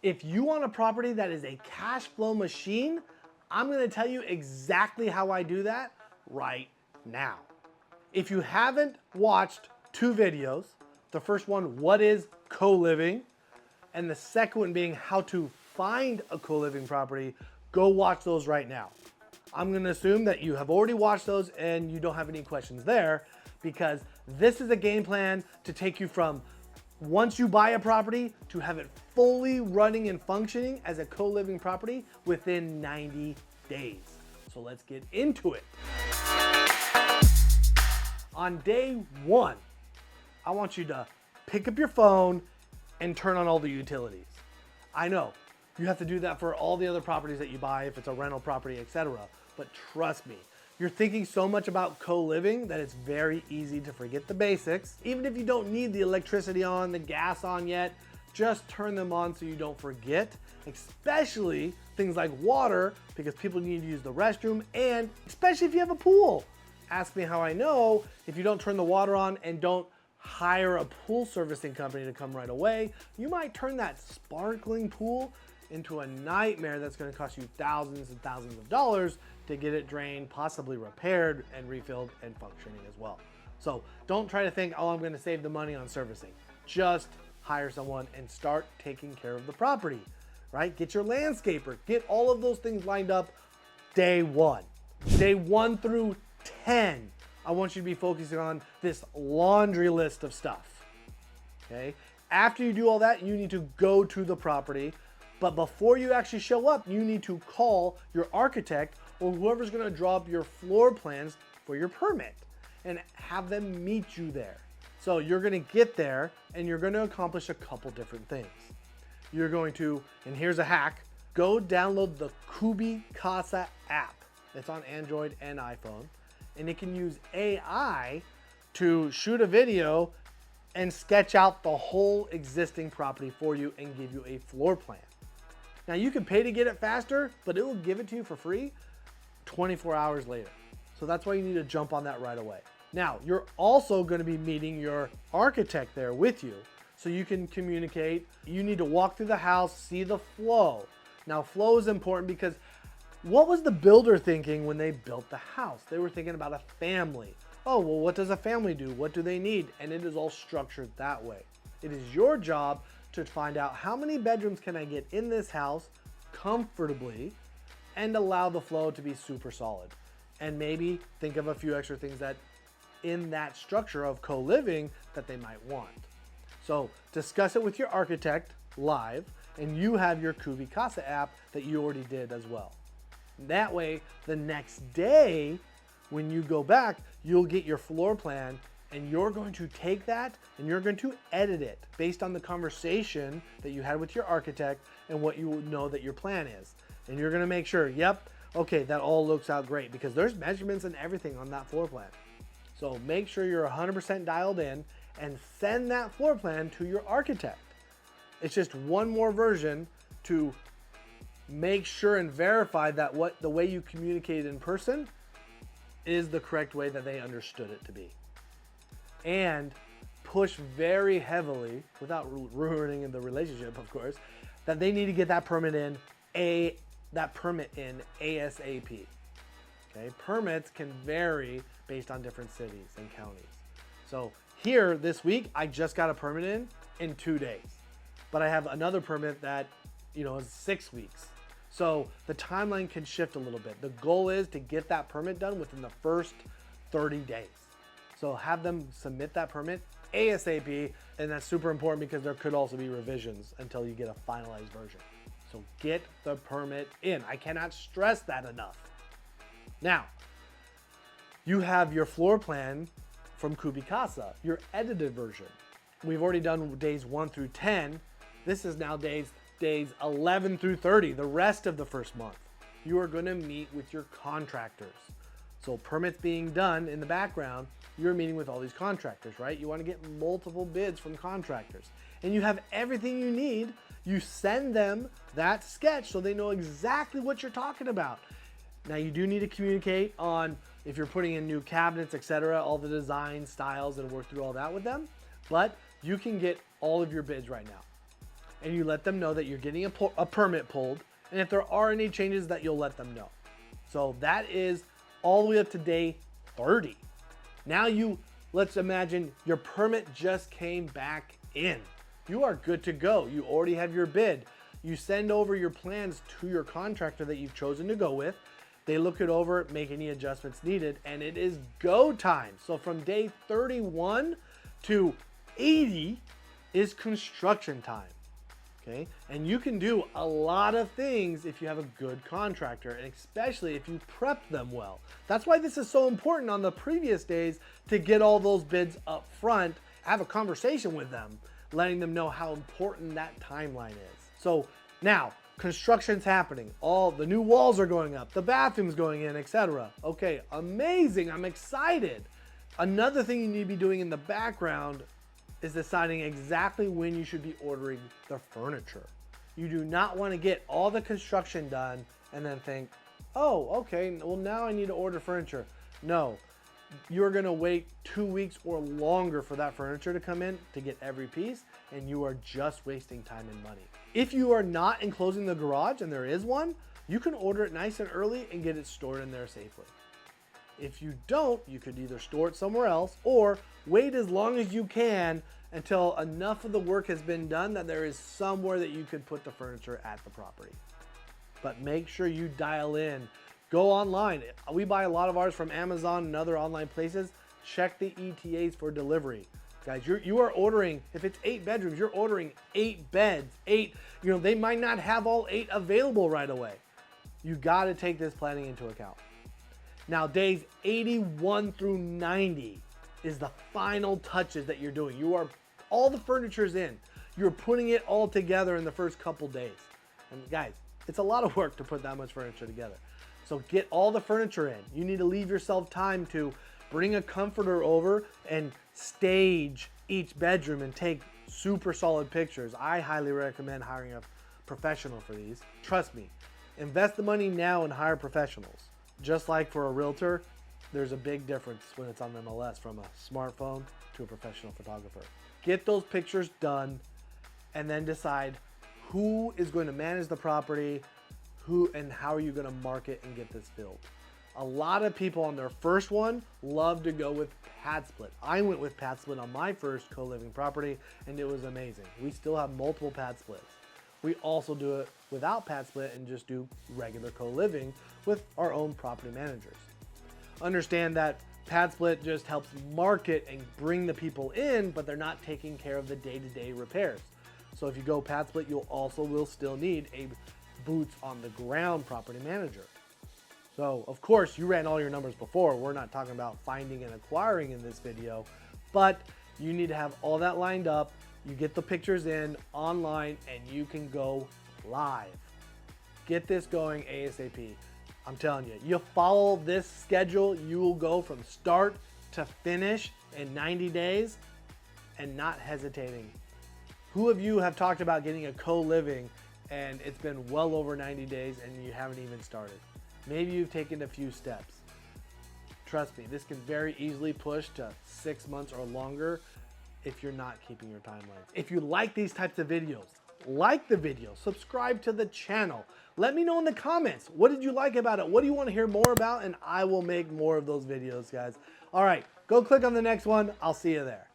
If you want a property that is a cash flow machine, I'm gonna tell you exactly how I do that right now. If you haven't watched two videos, the first one, what is co-living? And the second one being how to find a co-living property, go watch those right now. I'm gonna assume that you have already watched those and you don't have any questions there, because this is a game plan to take you from once you buy a property to have it fully running and functioning as a co-living property within 90 days. So let's get into it. On day one, I want you to pick up your phone and turn on all the utilities. I know you have to do that for all the other properties that you buy, if it's a rental property, etc. But trust me, you're thinking so much about co-living that it's very easy to forget the basics. Even if you don't need the electricity on, the gas on yet, just turn them on so you don't forget, especially things like water, because people need to use the restroom, and especially if you have a pool. Ask me how I know. If you don't turn the water on and don't hire a pool servicing company to come right away, you might turn that sparkling pool into a nightmare that's going to cost you thousands and thousands of dollars to get it drained, possibly repaired and refilled and functioning as well. So don't try to think, oh, I'm going to save the money on servicing. Just hire someone and start taking care of the property, right? Get your landscaper, get all of those things lined up day one. Day 1 through 10, I want you to be focusing on this laundry list of stuff, okay? After you do all that, you need to go to the property, but before you actually show up, you need to call your architect or whoever's gonna draw up your floor plans for your permit and have them meet you there. So you're gonna get there and you're gonna accomplish a couple different things. You're going to, and here's a hack, go download the Kubi Casa app. It's on Android and iPhone, and it can use AI to shoot a video and sketch out the whole existing property for you and give you a floor plan. Now you can pay to get it faster, but it will give it to you for free 24 hours later. So that's why you need to jump on that right away. Now, you're also going to be meeting your architect there with you so you can communicate. You need to walk through the house, see the flow. Now, flow is important because what was the builder thinking when they built the house? They were thinking about a family. Oh, well, what does a family do? What do they need? And it is all structured that way. It is your job to find out how many bedrooms can I get in this house comfortably and allow the flow to be super solid. And maybe think of a few extra things that in that structure of co-living that they might want. So discuss it with your architect live, and you have your Kubi Casa app that you already did as well. That way, the next day, when you go back, you'll get your floor plan and you're going to take that and you're going to edit it based on the conversation that you had with your architect and what you know that your plan is. And you're gonna make sure, yep, okay, that all looks out great, because there's measurements and everything on that floor plan. So make sure you're 100% dialed in and send that floor plan to your architect. It's just one more version to make sure and verify that the way you communicated in person is the correct way that they understood it to be. And push very heavily, without ruining the relationship, of course, that they need to get that permit in ASAP. Okay, permits can vary based on different cities and counties. So here this week, I just got a permit in 2 days, but I have another permit that, is 6 weeks. So the timeline can shift a little bit. The goal is to get that permit done within the first 30 days. So have them submit that permit ASAP, and that's super important because there could also be revisions until you get a finalized version. So get the permit in. I cannot stress that enough. Now, you have your floor plan from Kubi Casa, your edited version. We've already done days 1 through 10. This is now days 11 through 30, the rest of the first month. You are gonna meet with your contractors. So permits being done in the background, you're meeting with all these contractors, right? You wanna get multiple bids from contractors. And you have everything you need. You send them that sketch so they know exactly what you're talking about. Now you do need to communicate on if you're putting in new cabinets, etc., all the design styles, and work through all that with them. But you can get all of your bids right now. and you let them know that you're getting a permit pulled, and if there are any changes that you'll let them know. So that is all the way up to day 30. Now let's imagine your permit just came back in. You are good to go. You already have your bid. You send over your plans to your contractor that you've chosen to go with. They look it over, make any adjustments needed, and it is go time. So from day 31 to 80 is construction time. Okay? And you can do a lot of things if you have a good contractor, and especially if you prep them well. That's why this is so important on the previous days, to get all those bids up front, have a conversation with them, letting them know how important that timeline is. So now, construction's happening. All the new walls are going up, the bathroom's going in, etc. Okay, amazing, I'm excited. Another thing you need to be doing in the background is deciding exactly when you should be ordering the furniture. You do not want to get all the construction done and then think, oh, okay, well now I need to order furniture. No, you're gonna wait 2 weeks or longer for that furniture to come in to get every piece, and you are just wasting time and money. If you are not enclosing the garage and there is one, you can order it nice and early and get it stored in there safely. If you don't, you could either store it somewhere else or wait as long as you can until enough of the work has been done that there is somewhere that you could put the furniture at the property. But make sure you dial in. Go online. We buy a lot of ours from Amazon and other online places. Check the ETAs for delivery. Guys, you are ordering, if it's 8 bedrooms, you're ordering 8 beds, 8, they might not have all 8 available right away. You gotta take this planning into account. Now, days 81 through 90 is the final touches that you're doing. All the furniture's in. You're putting it all together in the first couple days. And guys, it's a lot of work to put that much furniture together. So get all the furniture in. You need to leave yourself time to bring a comforter over and stage each bedroom and take super solid pictures. I highly recommend hiring a professional for these. Trust me, invest the money now and hire professionals. Just like for a realtor, there's a big difference when it's on MLS from a smartphone to a professional photographer. Get those pictures done and then decide who is going to manage the property, who and how are you going to market and get this built. A lot of people on their first one love to go with pad split. I went with pad split on my first co-living property and it was amazing. We still have multiple pad splits. We also do it without pad split and just do regular co-living with our own property managers. Understand that pad split just helps market and bring the people in, but they're not taking care of the day-to-day repairs. So if you go pad split, you'll will still need a boots on the ground property manager. So of course you ran all your numbers before. We're not talking about finding and acquiring in this video, but you need to have all that lined up. You get the pictures in online and you can go live. Get this going ASAP. I'm telling you, you follow this schedule, you will go from start to finish in 90 days and not hesitating. Who of you have talked about getting a co-living and it's been well over 90 days and you haven't even started? Maybe you've taken a few steps. Trust me, this can very easily push to 6 months or longer if you're not keeping your timelines. If you like these types of videos, like the video, subscribe to the channel. Let me know in the comments, what did you like about it? What do you want to hear more about? And I will make more of those videos, guys. All right, go click on the next one. I'll see you there.